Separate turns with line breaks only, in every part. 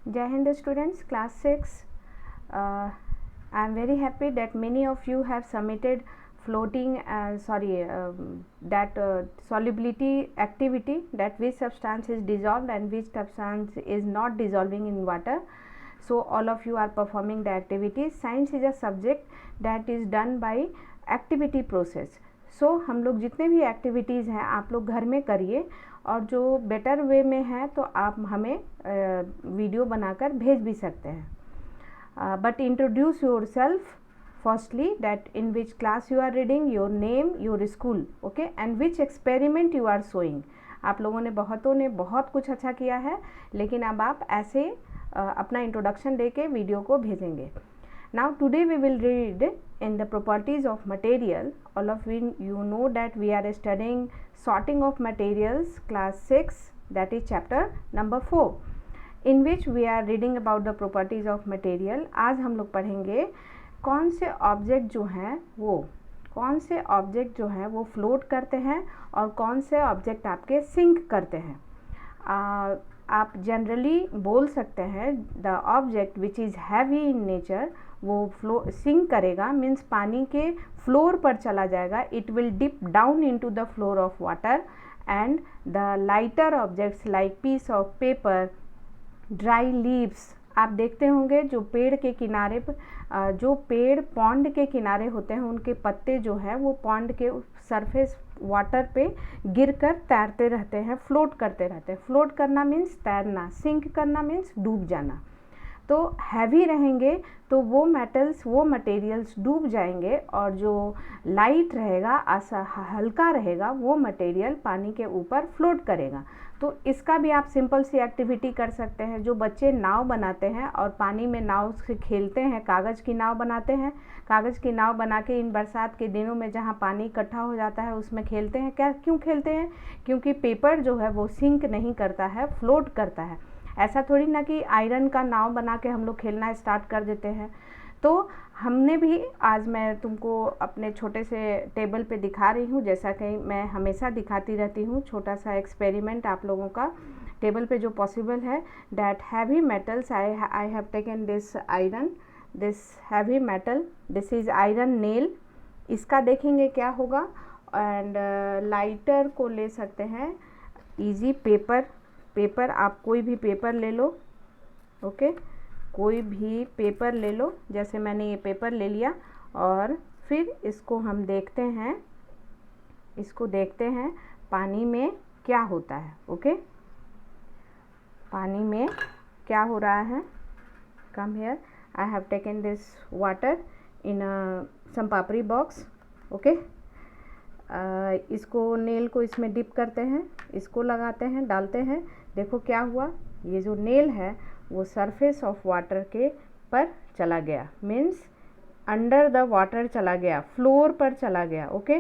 Jai Hind students, class 6. I am very happy that many of you have submitted floating solubility activity, that which substance is dissolved and which substance is not dissolving in water. So all of you are performing the activities. Science is a subject that is done by activity process. सो हम लोग जितने भी activities हैं आप लोग घर में करिए, और जो बेटर वे में है तो आप हमें वीडियो बनाकर भेज भी सकते हैं. But introduce yourself firstly, that in which class you are reading, your name, your school, okay, and which experiment you are showing. आप लोगों ने बहुतों ने बहुत कुछ अच्छा किया है, लेकिन अब आप ऐसे अपना इंट्रोडक्शन दे के वीडियो को भेजेंगे. Now today we will read in the properties of material. All of you know that we are studying sorting of materials, class 6, that is chapter number 4, in which we are reading about the properties of material. आज हम लोग पढ़ेंगे कौन से object जो हैं वो float करते हैं और कौन से ऑब्जेक्ट आपके सिंक करते हैं. आप जनरली बोल सकते हैं the object which is heavy in nature वो सिंक करेगा, मीन्स पानी के फ्लोर पर चला जाएगा. It will dip down into the floor of water. And the lighter objects like piece of paper, dry leaves. आप देखते होंगे जो पेड़ के किनारे पर जो पेड़ पॉन्ड के किनारे होते हैं उनके पत्ते जो है वो पॉन्ड के सरफेस वाटर पे गिरकर तैरते रहते हैं, फ्लोट करते रहते हैं. फ्लोट करना मीन्स तैरना, सिंक करना मीन्स डूब जाना. तो हैवी रहेंगे तो वो मेटल्स, वो मटेरियल्स डूब जाएंगे, और जो लाइट रहेगा, हल्का रहेगा, वो मटेरियल पानी के ऊपर फ्लोट करेगा. तो इसका भी आप सिंपल सी एक्टिविटी कर सकते हैं. जो बच्चे नाव बनाते हैं और पानी में नाव से खेलते हैं, कागज़ की नाव बनाते हैं, कागज़ की नाव बना के इन बरसात के दिनों में जहाँ पानी इकट्ठा हो जाता है उसमें खेलते हैं. क्यों खेलते हैं? क्योंकि पेपर जो है वो सिंक नहीं करता है, फ्लोट करता है. ऐसा थोड़ी ना कि आयरन का नाव बना के हम लोग खेलना स्टार्ट कर देते हैं. तो हमने भी, आज मैं तुमको अपने छोटे से टेबल पे दिखा रही हूँ, जैसा कि मैं हमेशा दिखाती रहती हूँ, छोटा सा एक्सपेरिमेंट आप लोगों का टेबल पे जो पॉसिबल है. That heavy metals, I have taken this iron, this heavy metal, this is iron nail. इसका देखेंगे क्या होगा. एंड लाइटर को ले सकते हैं. इजी पेपर, आप कोई भी पेपर ले लो, ओके, कोई भी पेपर ले लो. जैसे मैंने ये पेपर ले लिया, और फिर इसको हम देखते हैं पानी में क्या होता है. ओके, पानी में क्या हो रहा है. Come here, I have taken this water in some papdi box. Okay, इसको नेल को इसमें डिप करते हैं, इसको लगाते हैं, डालते हैं. देखो क्या हुआ, ये जो नेल है वो सरफेस ऑफ वाटर के पर चला गया, मीन्स अंडर द वाटर चला गया, फ्लोर पर चला गया. ओके,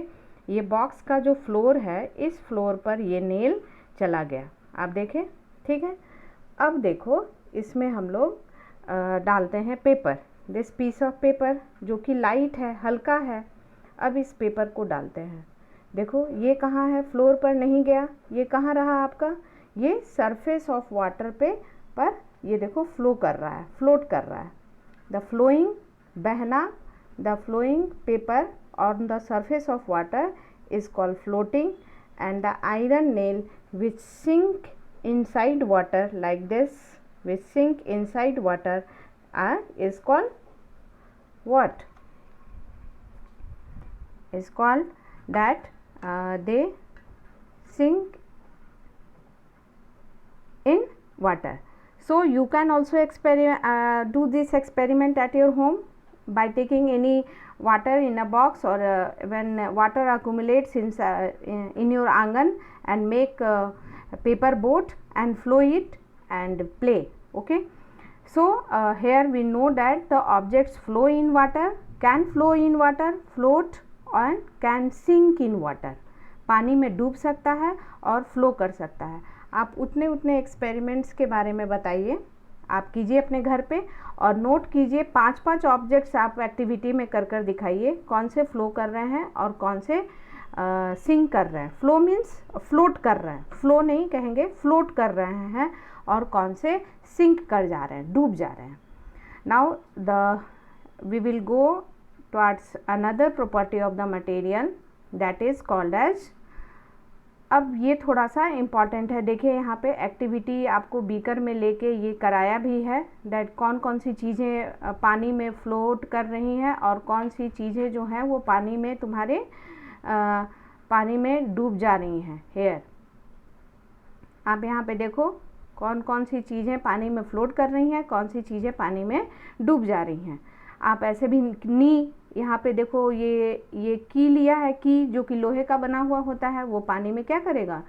ये बॉक्स का जो फ्लोर है, इस फ्लोर पर ये नेल चला गया. आप देखें, ठीक है. अब देखो इसमें हम लोग डालते हैं paper, this piece of paper जो कि लाइट है, हल्का है. अब इस पेपर को डालते हैं. देखो ये कहाँ है, फ्लोर पर नहीं गया. ये कहाँ रहा आपका, ये सरफेस ऑफ वाटर पे, पर ये देखो फ्लोट कर रहा है. द फ्लोइंग, बहना, the flowing paper on the surface of water is called floating. And the iron nail which sink inside water like this, which sink inside water is called what? Is called that they sink in water. So you can also do this experiment at your home by taking any water in a box, or when water accumulates in your angan, and make a paper boat and flow it and play. Okay, so here we know that the objects flow in water, can flow in water, float, and can sink in water. पानी में डूब सकता है और flow कर सकता है. आप उतने एक्सपेरिमेंट्स के बारे में बताइए, आप कीजिए अपने घर पे, और नोट कीजिए 5-5 ऑब्जेक्ट्स आप एक्टिविटी में कर दिखाइए, कौन से फ्लो कर रहे हैं और कौन से सिंक कर रहे हैं. फ्लो मीन्स फ्लोट कर रहे हैं, फ्लो नहीं कहेंगे, फ्लोट कर रहे हैं, और कौन से सिंक कर जा रहे हैं, डूब जा रहे हैं। Now we will go towards another property of the material that is called edge, अब ये थोड़ा सा इम्पॉर्टेंट है। देखिए यहाँ पे एक्टिविटी आपको बीकर में लेके ये कराया भी है दैट कौन कौन सी चीज़ें पानी में फ्लोट कर रही हैं और कौन सी चीज़ें जो हैं वो पानी में तुम्हारे पानी में डूब जा रही हैं। हेयर आप यहाँ पे देखो कौन कौन सी चीज़ें पानी में फ्लोट कर रही हैं, कौन सी चीज़ें पानी में डूब जा रही हैं। आप ऐसे भी नी यहाँ पे देखो ये की लिया है, की जो कि लोहे का बना हुआ होता है वो पानी में क्या करेगा,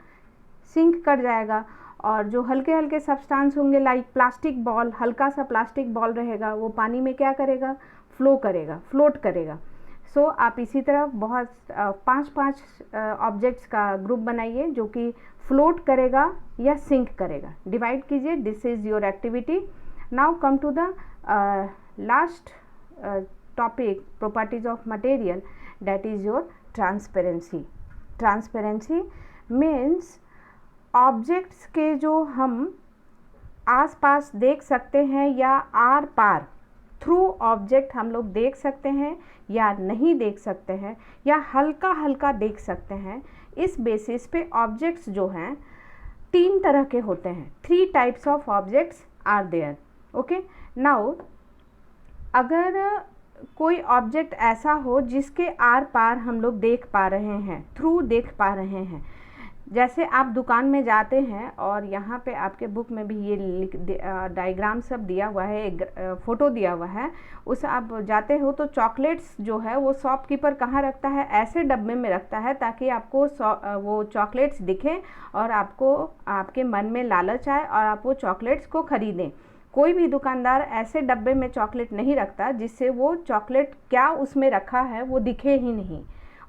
सिंक कर जाएगा। और जो हल्के हल्के सब्सटेंस होंगे लाइक प्लास्टिक बॉल, हल्का सा प्लास्टिक बॉल रहेगा वो पानी में क्या करेगा, फ्लो करेगा, फ्लोट करेगा। सो आप इसी तरह बहुत 5 ऑब्जेक्ट्स का ग्रुप बनाइए जो कि फ्लोट करेगा या सिंक करेगा। डिवाइड कीजिए, this is your activity. Now come to the last topic, properties of material, that is your transparency. Transparency means objects के जो हम आसपास देख सकते हैं या आर पार थ्रू ऑब्जेक्ट हम लोग देख सकते हैं या नहीं देख सकते हैं या हल्का हल्का देख सकते हैं। इस बेसिस पे ऑब्जेक्ट्स जो हैं 3 तरह के होते हैं। 3 types of objects are there. Okay, now अगर कोई ऑब्जेक्ट ऐसा हो जिसके आर पार हम लोग देख पा रहे हैं, थ्रू देख पा रहे हैं, जैसे आप दुकान में जाते हैं और यहाँ पे आपके बुक में भी ये डायग्राम सब दिया हुआ है, एक फ़ोटो दिया हुआ है, उस आप जाते हो तो चॉकलेट्स जो है वो शॉपकीपर कहाँ रखता है, ऐसे डब्बे में रखता है ताकि आपको वो चॉकलेट्स दिखें और आपको आपके मन में लालच आए और आप वो चॉकलेट्स को ख़रीदें। कोई भी दुकानदार ऐसे डब्बे में चॉकलेट नहीं रखता जिससे वो चॉकलेट क्या उसमें रखा है वो दिखे ही नहीं।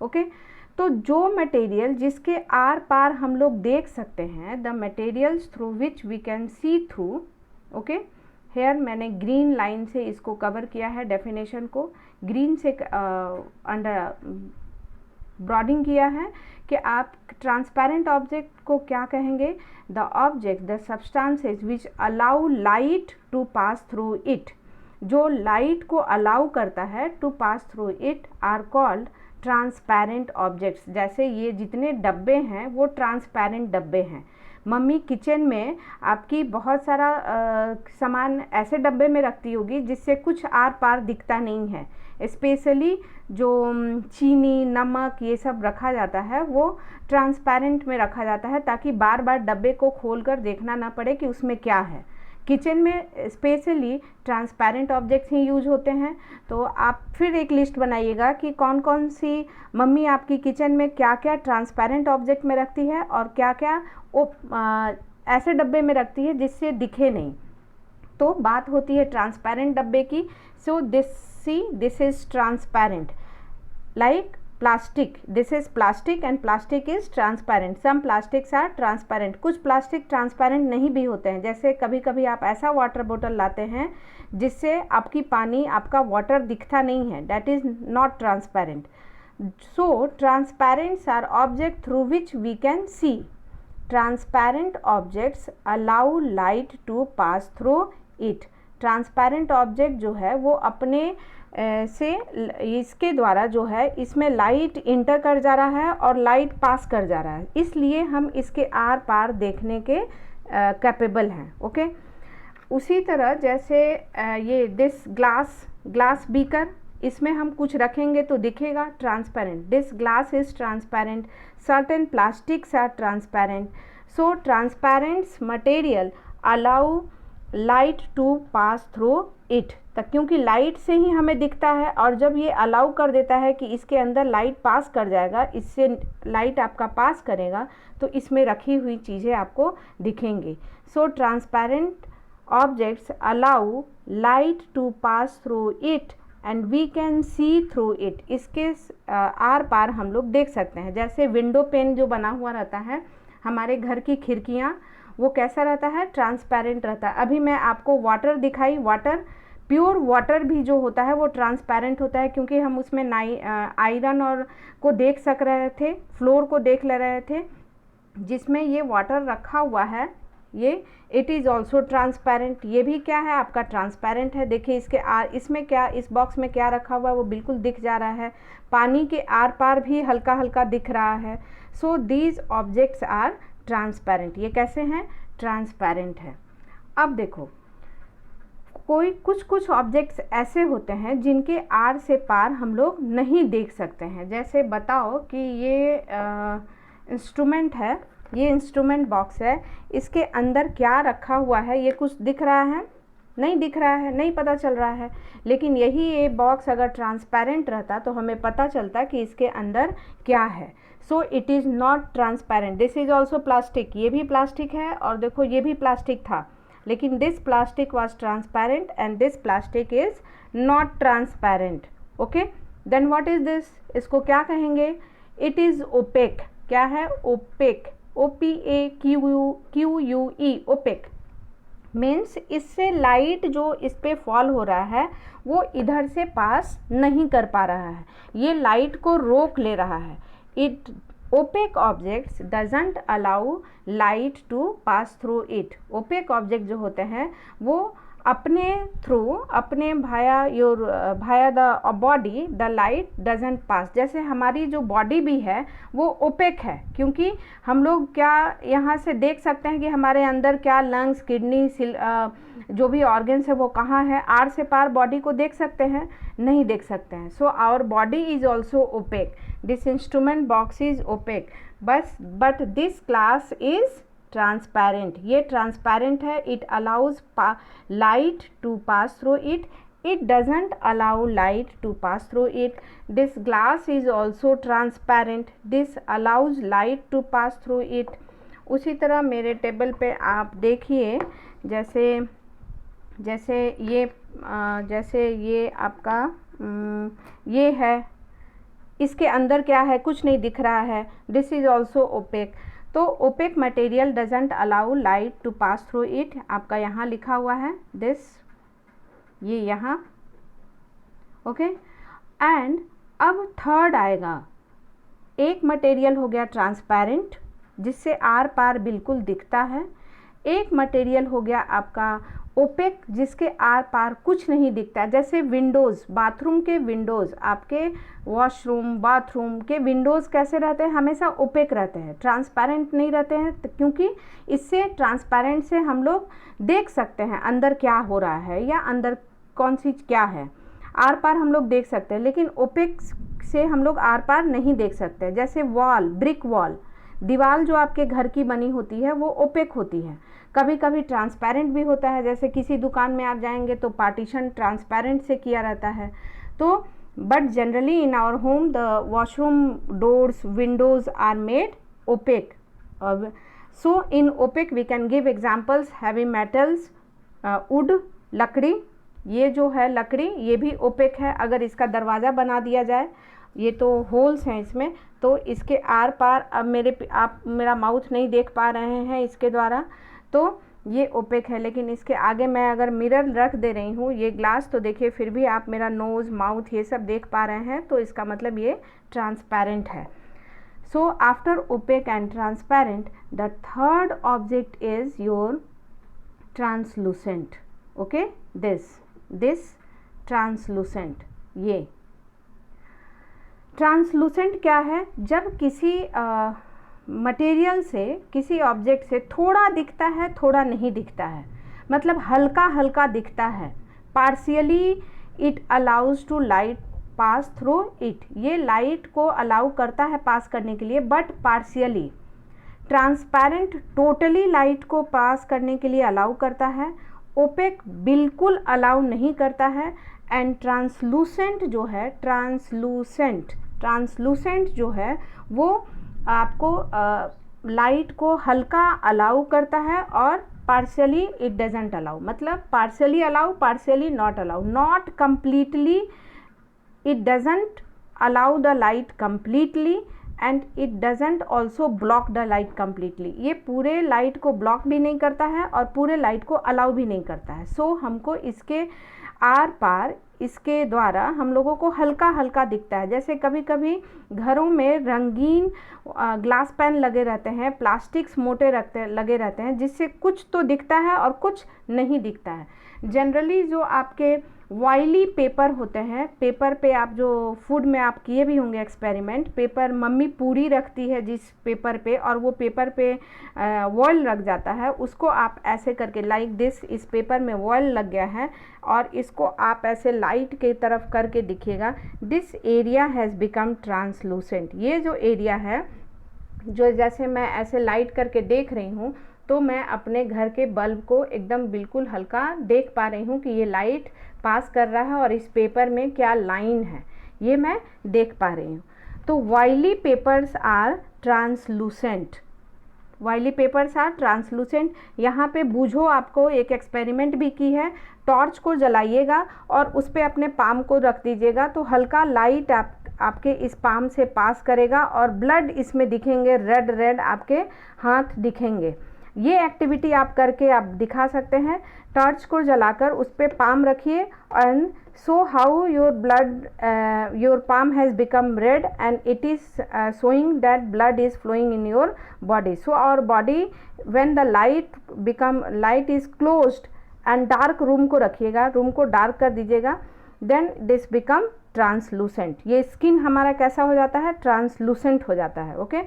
ओके, तो जो मटेरियल जिसके आर पार हम लोग देख सकते हैं, the materials through which we can see through. Okay, here मैंने ग्रीन लाइन से इसको कवर किया है, डेफिनेशन को ग्रीन से अंडर ब्रॉडिंग किया है कि आप ट्रांसपेरेंट ऑब्जेक्ट को क्या कहेंगे, the object the substances which allow light to pass through it. जो लाइट को अलाउ करता है to pass through it are called transparent objects. जैसे ये जितने डब्बे हैं वो ट्रांसपेरेंट डब्बे हैं। मम्मी किचन में आपकी बहुत सारा सामान ऐसे डब्बे में रखती होगी जिससे कुछ आर पार दिखता नहीं है। स्पेशली जो चीनी, नमक ये सब रखा जाता है वो ट्रांसपेरेंट में रखा जाता है ताकि बार बार डब्बे को खोलकर देखना ना पड़े कि उसमें क्या है। किचन में स्पेशली ट्रांसपेरेंट ऑब्जेक्ट्स ही यूज होते हैं। तो आप फिर एक लिस्ट बनाइएगा कि कौन कौन सी मम्मी आपकी किचन में क्या क्या ट्रांसपेरेंट ऑब्जेक्ट में रखती है और क्या क्या वो ऐसे डब्बे में रखती है जिससे दिखे नहीं। तो बात होती है ट्रांसपेरेंट डब्बे की। So this is transparent like plastic, this is plastic and plastic is transparent. Some plastics are transparent, कुछ प्लास्टिक ट्रांसपेरेंट नहीं भी होते हैं। जैसे कभी कभी आप ऐसा वाटर बोतल लाते हैं जिससे आपकी पानी, आपका वाटर दिखता नहीं है, that is not transparent. So transparents are object through which we can see. Transparent objects allow light to pass through it. Transparent object जो है वो अपने से इसके द्वारा जो है इसमें लाइट इंटर कर जा रहा है और लाइट पास कर जा रहा है, इसलिए हम इसके आर पार देखने के कैपेबल हैं। ओके, उसी तरह जैसे ये दिस ग्लास बीकर, इसमें हम कुछ रखेंगे तो दिखेगा transparent. This glass is transparent. Certain plastics are transparent. So transparents material allow light to pass through it. तक क्योंकि लाइट से ही हमें दिखता है और जब ये अलाउ कर देता है कि इसके अंदर लाइट पास कर जाएगा, इससे लाइट आपका पास करेगा तो इसमें रखी हुई चीज़ें आपको दिखेंगी। So transparent objects allow light to pass through it and we can see through it. इसके आर पार हम लोग देख सकते हैं। जैसे विंडो पेन जो बना हुआ रहता है, हमारे घर की खिड़कियाँ, वो कैसा रहता है, ट्रांसपेरेंट रहता है। अभी मैं आपको वाटर दिखाई, वाटर, प्योर वाटर भी जो होता है वो ट्रांसपेरेंट होता है क्योंकि हम उसमें आयरन और को देख सक रहे थे, फ्लोर को देख ले रहे थे। जिसमें ये वाटर रखा हुआ है ये इट इज़ ऑल्सो ट्रांसपेरेंट, ये भी क्या है आपका ट्रांसपेरेंट है। देखिए इसके इसमें क्या, इस बॉक्स में क्या रखा हुआ है वो बिल्कुल दिख जा रहा है, पानी के आर पार भी हल्का हल्का दिख रहा है। So these objects are transparent, ये कैसे हैं, ट्रांसपेरेंट है। अब देखो कोई कुछ ऑब्जेक्ट्स ऐसे होते हैं जिनके आर से पार हम लोग नहीं देख सकते हैं। जैसे बताओ कि ये इंस्ट्रूमेंट है, ये इंस्ट्रूमेंट बॉक्स है, इसके अंदर क्या रखा हुआ है ये कुछ दिख रहा है, नहीं दिख रहा है, नहीं पता चल रहा है। लेकिन यही ये बॉक्स अगर ट्रांसपेरेंट रहता तो हमें पता चलता कि इसके अंदर क्या है। So it is not transparent. This is also plastic, ये भी प्लास्टिक है और देखो ये भी प्लास्टिक था, लेकिन this plastic was transparent and this plastic is not transparent. Okay, then what is this, इसको क्या कहेंगे, इट इज़ ओपेक। क्या है, ओपेक, OPAQUE, ओपेक मीन्स इससे लाइट जो इस पे फॉल हो रहा है वो इधर से पास नहीं कर पा रहा है, ये लाइट को रोक ले रहा है। It opaque objects doesn't allow light to pass through it। opaque object जो होते हैं वो अपने थ्रू, अपने भाया the body the light doesn't pass. जैसे हमारी जो बॉडी भी है वो ओपेक है, क्योंकि हम लोग क्या यहाँ से देख सकते हैं कि हमारे अंदर क्या लंग्स, किडनी, जो भी ऑर्गन्स है वो कहाँ है, आर से पार बॉडी को देख सकते हैं, नहीं देख सकते हैं। So our body is also opaque, this instrument box is opaque, but this glass is transparent, ये ट्रांसपेरेंट है। It allows light to pass through it, it doesn't allow light to pass through it। this glass is also transparent, this allows light to pass through it। उसी तरह मेरे table पे आप देखिए, जैसे ये आपका ये है, इसके अंदर क्या है, कुछ नहीं दिख रहा है, दिस इज़ ऑल्सो ओपेक। तो opaque material doesn't allow light to pass through it, आपका यहाँ लिखा हुआ है दिस, ये यहाँ, ओके। एंड अब थर्ड आएगा, एक मटेरियल हो गया ट्रांसपेरेंट जिससे आर पार बिल्कुल दिखता है, एक मटेरियल हो गया आपका ओपेक जिसके आर पार कुछ नहीं दिखता है। जैसे विंडोज़, बाथरूम के विंडोज़, आपके वॉशरूम, बाथरूम के विंडोज़ कैसे रहते हैं, हमेशा ओपेक रहते हैं, ट्रांसपेरेंट नहीं रहते हैं, क्योंकि इससे ट्रांसपेरेंट से हम लोग देख सकते हैं अंदर क्या हो रहा है या अंदर कौन सी क्या है, आर पार हम लोग देख सकते हैं। लेकिन ओपेक से हम लोग आर पार नहीं देख सकते। जैसे वॉल, ब्रिक वॉल, दीवार जो आपके घर की बनी होती है वो ओपेक होती है, कभी कभी ट्रांसपेरेंट भी होता है। जैसे किसी दुकान में आप जाएंगे तो पार्टीशन ट्रांसपेरेंट से किया रहता है। तो but generally in our home the washroom doors, windows are made opaque. So in opaque we can give examples, heavy metals, wood, लकड़ी, ये जो है लकड़ी ये भी ओपेक है। अगर इसका दरवाज़ा बना दिया जाए, ये तो होल्स हैं इसमें, तो इसके आर पार, अब आप मेरा माउथ नहीं देख पा रहे हैं इसके द्वारा, तो ये ओपेक है। लेकिन इसके आगे मैं अगर मिरर रख दे रही हूँ, ये ग्लास, तो देखिए फिर भी आप मेरा नोज़, माउथ ये सब देख पा रहे हैं, तो इसका मतलब ये ट्रांसपेरेंट है। So after opaque and transparent the third object is your translucent. Okay, this translucent, ये ट्रांसलूसेंट क्या है, जब किसी मटेरियल से, किसी ऑब्जेक्ट से थोड़ा दिखता है, थोड़ा नहीं दिखता है, मतलब हल्का हल्का दिखता है, partially it allows to light pass through it, ये लाइट को अलाउ करता है पास करने के लिए, but partially. Transparent totally light को पास करने के लिए अलाउ करता है, ओपेक बिल्कुल अलाउ नहीं करता है। एंड ट्रांसलूसेंट जो है, ट्रांसलूसेंट जो है वो आपको लाइट को हल्का अलाउ करता है, और पार्शियली इट डजेंट अलाउ, मतलब partially allow, partially not allow, not completely, it doesn't allow the light completely and it doesn't also block the light completely, ये पूरे लाइट को ब्लॉक भी नहीं करता है और पूरे लाइट को अलाउ भी नहीं करता है। सो हमको इसके आर पार इसके द्वारा हम लोगों को हल्का हल्का दिखता है। जैसे कभी कभी घरों में रंगीन ग्लास पेन लगे रहते हैं, प्लास्टिक्स मोटे लगे रहते हैं, जिससे कुछ तो दिखता है और कुछ नहीं दिखता है। जनरली जो आपके ऑयली पेपर होते हैं, पेपर पे आप जो फूड में आप किए भी होंगे एक्सपेरिमेंट, पेपर मम्मी पूरी रखती है जिस पेपर पे, और वो पेपर पे वॉयल लग जाता है, उसको आप ऐसे करके लाइक दिस, इस पेपर में वॉयल लग गया है और इसको आप ऐसे लाइट की तरफ करके दिखिएगा, this area has become translucent. ये जो एरिया है, जो जैसे मैं ऐसे लाइट करके देख रही हूँ, तो मैं अपने घर के बल्ब को एकदम बिल्कुल हल्का देख पा रही हूँ कि ये लाइट पास कर रहा है और इस पेपर में क्या लाइन है, ये मैं देख पा रही हूँ। तो oily papers are translucent, oily papers are translucent. यहाँ पे बूझो आपको एक एक्सपेरिमेंट भी की है, टॉर्च को जलाइएगा और उस पर अपने पाम को रख दीजिएगा, तो हल्का लाइट आपके इस पाम से पास करेगा और ब्लड इसमें दिखेंगे, रेड रेड आपके हाथ दिखेंगे। ये एक्टिविटी आप करके आप दिखा सकते हैं। टॉर्च को जलाकर उस पर पाम रखिए and so how your blood, your palm has become red and it is showing that blood is flowing in your body. So our body, when the light is closed and dark room को रखिएगा, room को dark कर दीजिएगा, then this become translucent। ये skin हमारा कैसा हो जाता है, ट्रांसलूसेंट हो जाता है। Okay,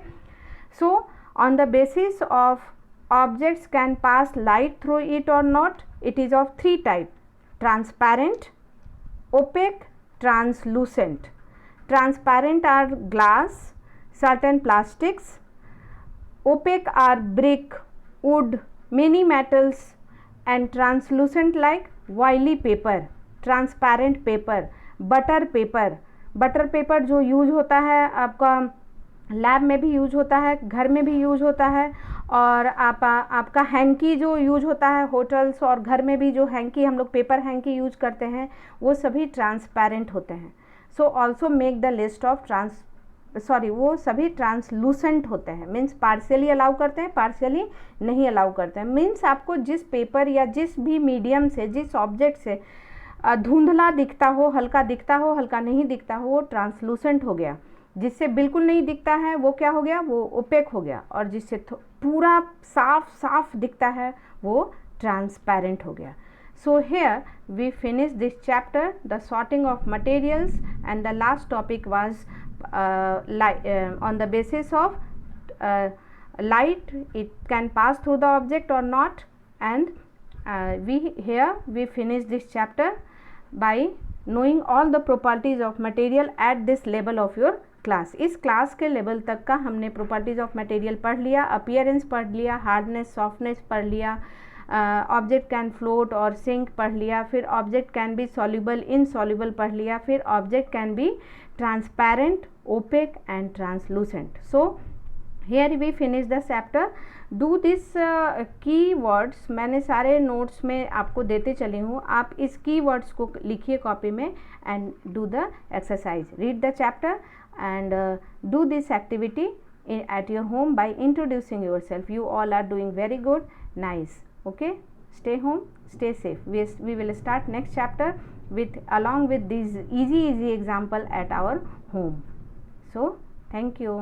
so on the basis of objects can pass light through it or not, it is of three types: transparent, opaque, translucent. Transparent are glass, certain plastics. Opaque are brick, wood, many metals, and translucent like oily paper, transparent paper, butter paper. Butter paper जो use होता है आपका lab में भी use होता है, घर में भी यूज होता है, और आपका हैंकी जो यूज होता है होटल्स और घर में भी, जो हैंकी हम लोग पेपर हैंकी यूज करते हैं, वो सभी ट्रांसपेरेंट होते हैं। So also make the list of वो सभी ट्रांसलूसेंट होते हैं, मीन्स पार्शियली अलाउ करते हैं, पार्शियली नहीं अलाउ करते हैं। मीन्स आपको जिस पेपर या जिस भी मीडियम से, जिस ऑब्जेक्ट से धुंधला दिखता हो, हल्का दिखता हो, हल्का नहीं दिखता हो, वो ट्रांसलूसेंट हो गया। जिससे बिल्कुल नहीं दिखता है वो क्या हो गया, वो ओपेक हो गया। और जिससे पूरा साफ दिखता है वो ट्रांसपेरेंट हो गया। So here we finish this chapter, the sorting of materials, and the last topic was on the basis of light, it can pass through the object or not, and we finish this chapter by knowing all the properties of material at this level of your class. इस class के level तक का हमने properties of material पढ़ लिया, appearance पढ़ लिया, hardness softness पढ़ लिया, ऑब्जेक्ट कैन फ्लोट और सिंक पढ़ लिया, फिर object can be soluble insoluble पढ़ लिया, फिर object can be transparent, opaque and translucent. So here we finish the chapter. Do this key words, मैंने सारे नोट्स में आपको देते चली हूँ, आप इस की वर्ड्स को लिखिए कॉपी में and do the exercise, read the chapter and do this activity at your home by introducing yourself. You all are doing very good, nice. Okay, stay home, stay safe. We will start next chapter along with these easy example at our home. So thank you.